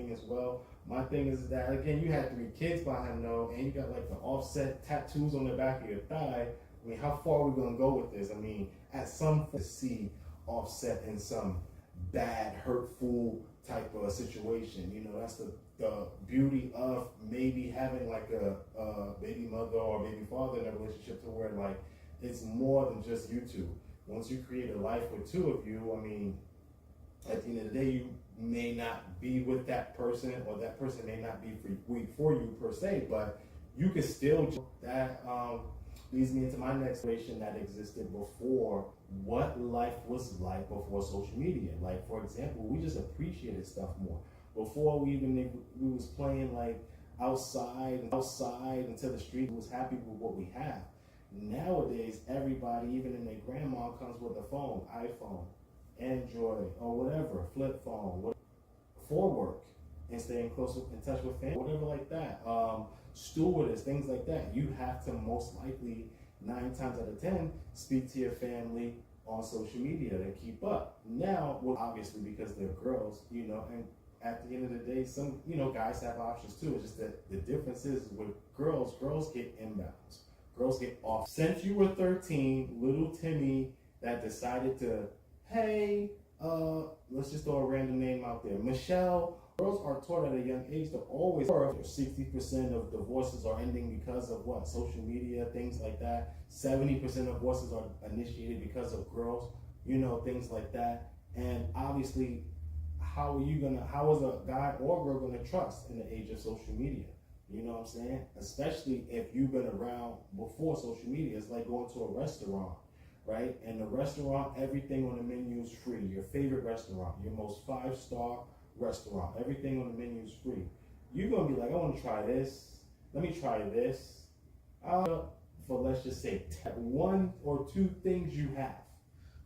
thing as well. My thing is that, again, you had 3 kids behind though, and you got like the offset tattoos on the back of your thigh. I mean, how far are we gonna go with this? I mean, at some point, to see Offset in some bad, hurtful type of situation. You know, that's the beauty of maybe having like a baby mother or baby father in a relationship, to where like it's more than just you two. Once you create a life with 2 of you, I mean, at the end of the day, you may not be with that person, or that person may not be for you per se, but you can still. That leads me into my next question that existed before. What life was like before social media? Like, for example, we just appreciated stuff more. Before we was playing like outside until the street, was happy with what we have. Nowadays, everybody, even in their grandma, comes with a phone, iPhone, Android, or whatever, flip phone, for work, and staying close in touch with family, whatever like that. Stewardess, things like that. You have to most likely 9 times out of 10 speak to your family on social media to keep up. Now, well, obviously because they're girls, you know, and at the end of the day, some, you know, guys have options too. It's just that the difference is with girls get inbounds. Girls get off. Since you were 13, little Timmy that decided to, hey, let's just throw a random name out there, Michelle. Girls are taught at a young age to always, 60% of divorces are ending because of what? Social media, things like that. 70% of divorces are initiated because of girls, you know, things like that. And obviously, how is a guy or girl gonna trust in the age of social media? You know what I'm saying? Especially if you've been around before social media. It's like going to a restaurant, right? And the restaurant, everything on the menu is free. Your favorite restaurant, your most 5-star restaurant, everything on the menu is free. You're gonna be like, I want to try this. Let me try this. For let's just say 1 or 2 things you have.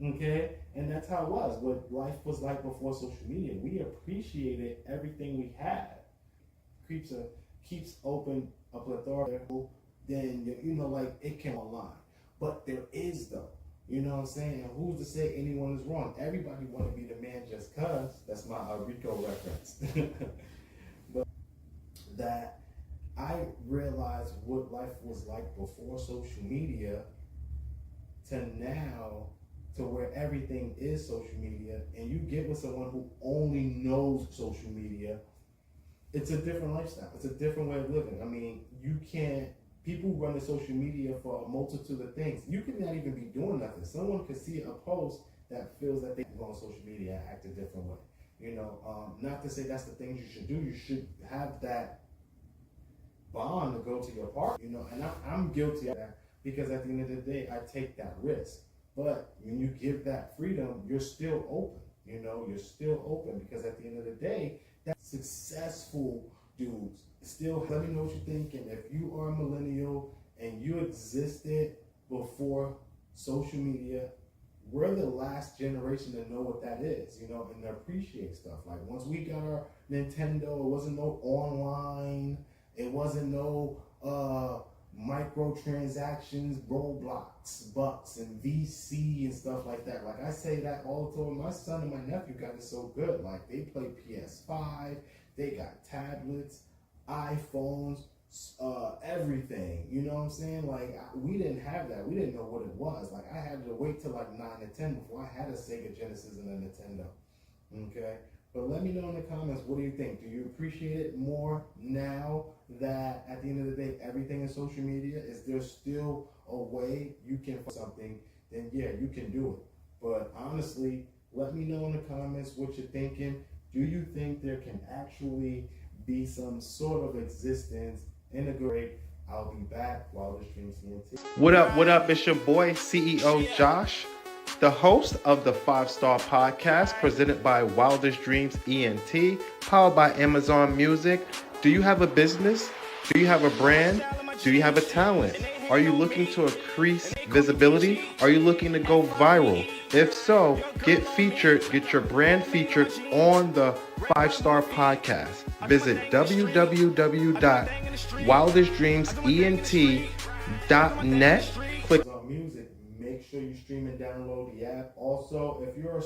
Okay, and that's how it was. What life was like before social media. We appreciated everything we had. Keeps open a plethora. Then you know, like it can online, but there is though. You know what I'm saying? And who's to say anyone is wrong? Everybody want to be the man just cause. That's my Rico reference. But that I realized what life was like before social media to now, to where everything is social media, and you get with someone who only knows social media, it's a different lifestyle. It's a different way of living. I mean, people run the social media for a multitude of things. You could not even be doing nothing. Someone could see a post that feels that they can go on social media and act a different way. You know, not to say that's the things you should do. You should have that bond to go to your party. You know, and I'm guilty of that, because at the end of the day, I take that risk. But when you give that freedom, you're still open. You know, you're still open, because at the end of the day, that successful dudes still, let me know what you're thinking. If you are a millennial and you existed before social media, we're the last generation to know what that is, you know, and to appreciate stuff. Like, once we got our Nintendo, it wasn't no online, it wasn't no microtransactions, Roblox, Bucks, and VC and stuff like that. Like, I say that all the time. My son and my nephew got it so good. Like, they play PS5, they got tablets, iPhones, everything. You know what I'm saying? Like, we didn't have that. We didn't know what it was. Like, I had to wait till like 9 to 10 before I had a Sega Genesis and a Nintendo. Okay? But let me know in the comments, what do you think? Do you appreciate it more now that at the end of the day, everything is social media? Is there still a way you can find something? Then yeah, you can do it. But honestly, let me know in the comments what you're thinking. Do you think there can actually be some sort of existence in a great? I'll be back. Wildest Dreams ENT. What up? It's your boy, CEO Josh, the host of the 5-Star Podcast, presented by Wildest Dreams ENT, powered by Amazon Music. Do you have a business? Do you have a brand? Do you have a talent? Are you looking to increase visibility? Are you looking to go viral? If so, get your brand featured on the 5-Star Podcast. Visit www.wildestdreamsent.net. Click on music. Make sure you stream stream and download the app. Also, if you're on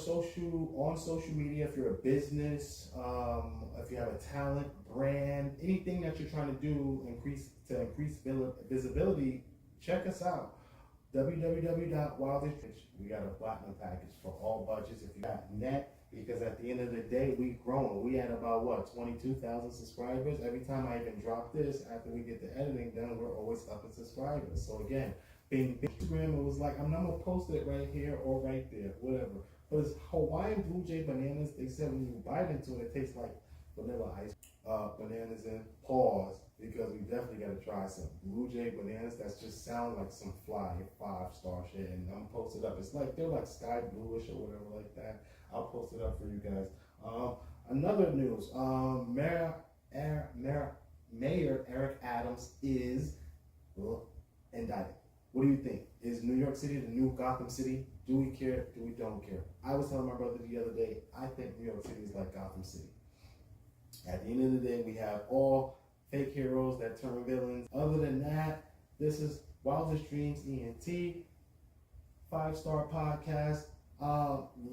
social media, if you're a business, if you have a talent, brand, anything that you're trying to do to increase visibility, check us out. www.wildish. We got a platinum package for all budgets. If you got net, because at the end of the day, we've grown. We had about 22,000 subscribers. Every time I even drop this, after we get the editing done, we're always up in subscribers. So again, being Instagram, it was like I'm not gonna post it right here or right there, whatever. But it's Hawaiian Blue Jay bananas. They said when you bite into it, it tastes like vanilla ice. Bananas in pause, because we definitely got to try some Blue Jay bananas that just sound like some fly 5-star shit. And I'm posted up. It's like they're like sky bluish or whatever like that. I'll post it up for you guys. Another news: Mayor Eric Adams is indicted. What do you think? Is New York City the new Gotham City? Do we care? Do we don't care? I was telling my brother the other day, I think New York City is like Gotham City. At the end of the day, we have all fake heroes that turn villains. Other than that, this is Wildest Dreams ENT, 5-star podcast.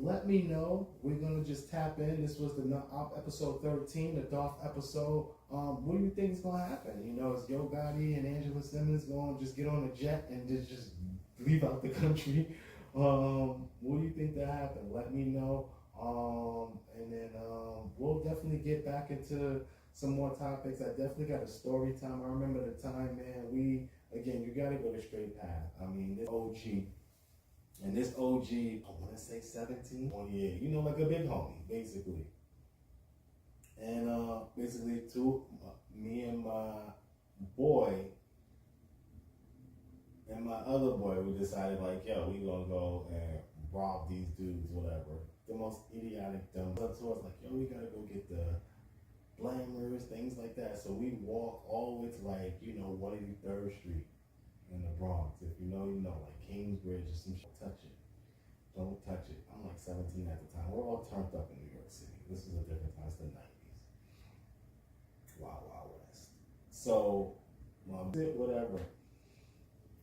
Let me know. We're gonna just tap in. This was the episode 13, the Dolph episode. What do you think is gonna happen? You know, is Yo Gotti and Angela Simmons gonna just get on a jet and just leave out the country? What do you think that happened? Let me know. And then we'll definitely get back into some more topics. I definitely got a story time. I remember the time, man, you gotta go the straight path. I mean, this OG, and this OG, I wanna say 17, 28, you know, like a big homie, basically. And basically, me and my boy, and my other boy, we decided, like, yo, we gonna go and rob these dudes, whatever. The most idiotic, dumb up to us, like, yo, we gotta go get the Blammers, things like that. So we walk all the way to, like, 183rd Street in the Bronx. If you know, you know, like Kingsbridge or some shit. Touch it. Don't touch it. I'm like 17 at the time. We're all turned up in New York City. This was a different time. It's the 90s. Wild, Wild West. So, whatever.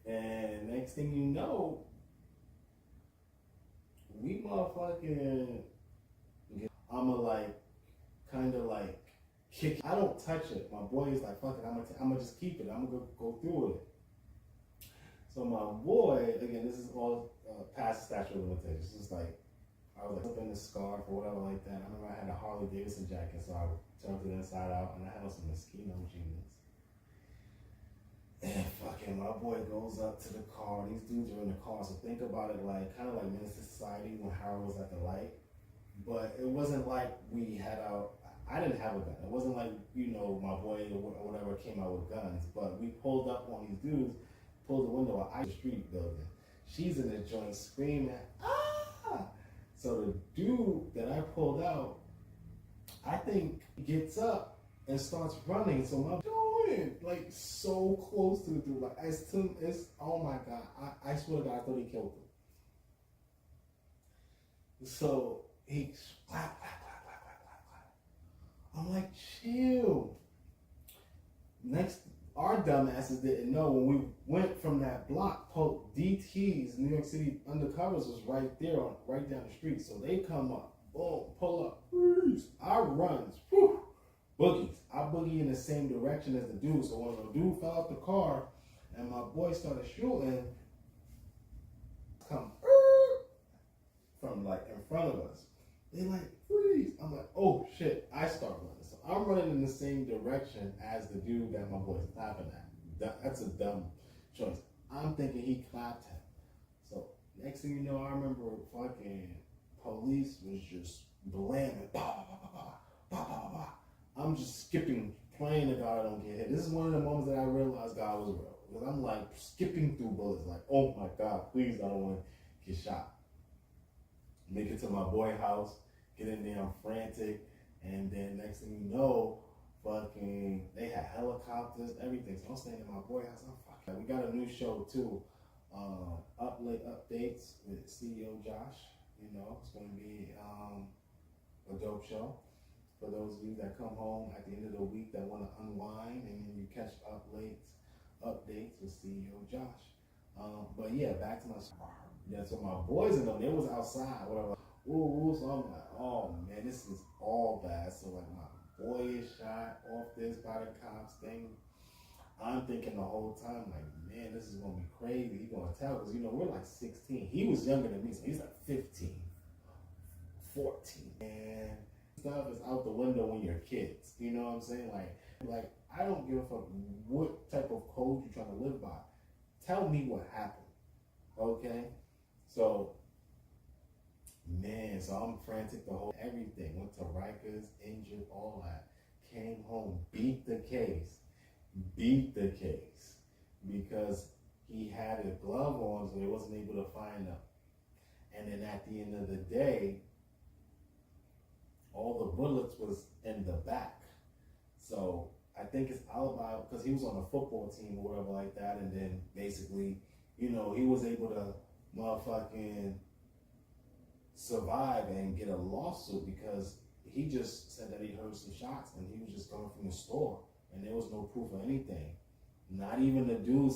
And next thing you know, we motherfucking, I'ma like, kind of like, kick. I don't touch it. My boy is like, fuck it, I'm gonna just keep it. I'm gonna go through with it. So my boy, again, this is all past statute of limitations. It's like, I was like up in the scarf or whatever like that. I remember I had a Harley Davidson jacket, so I turned it inside out, and I had on some Moschino jeans. And fucking my boy goes up to the car. These dudes are in the car, so think about it like kind of like Menace to Society when Harold was at the light. But it wasn't like we had I didn't have a gun. It wasn't like, my boy or whatever came out with guns. But we pulled up on these dudes, pulled the window out the street building. She's in the joint screaming, ah! So the dude that I pulled out, I think gets up and starts running. So my like so close to the dude, like it's oh my god, I swear to God, I thought he killed him. So he clap. I'm like, chill. Next, our dumbasses didn't know when we went from that block. DT's New York City Undercovers was right there, right down the street. So they come up, boom, pull up, I runs, whew, boogies. I boogie in the same direction as the dude. So when the dude fell out the car and my boy started shooting, come from like in front of us. They like, freeze. I'm like, oh shit. I start running. So I'm running in the same direction as the dude that my boy's clapping at. That's a dumb choice. I'm thinking he clapped him. So next thing you know, I remember fucking police was just blamming. Bah, bah, bah, bah, bah, bah, bah, bah. I'm just skipping, praying to God I don't get hit. This is one of the moments that I realized God was real. Because I'm like skipping through bullets, like, oh my God, please, I don't want to get shot. Make it to my boy house, get in there, I'm frantic, and then next thing you know, fucking, they had helicopters, everything. So I'm staying in my boy house, I'm fucking. We got a new show too, Up Late Updates with CEO Josh. It's going to be a dope show. For those of you that come home at the end of the week that want to unwind, and then you catch Up Late Updates with CEO Josh. But yeah, back to my story. Yeah, so my boys and them, they was outside, whatever. Ooh, so I'm like, oh man, this is all bad. So like my boy is shot off this by the cops thing. I'm thinking the whole time, like, man, this is gonna be crazy. He gonna tell, because you know, we're like 16. He was younger than me, so he's like 15, 14. And stuff is out the window when you're kids. You know what I'm saying? Like I don't give a fuck what type of code you're trying to live by. Tell me what happened. Okay? So man, so I'm frantic the whole everything. Went to Rikers, injured, all that. Came home, beat the case because he had a glove on, so they wasn't able to find him. And then at the end of the day, all the bullets was in the back. So I think it's all about, because he was on a football team or whatever like that, and then basically, you know, he was able to motherfucking survive and get a lawsuit because he just said that he heard some shots and he was just coming from the store and there was no proof of anything. Not even the dude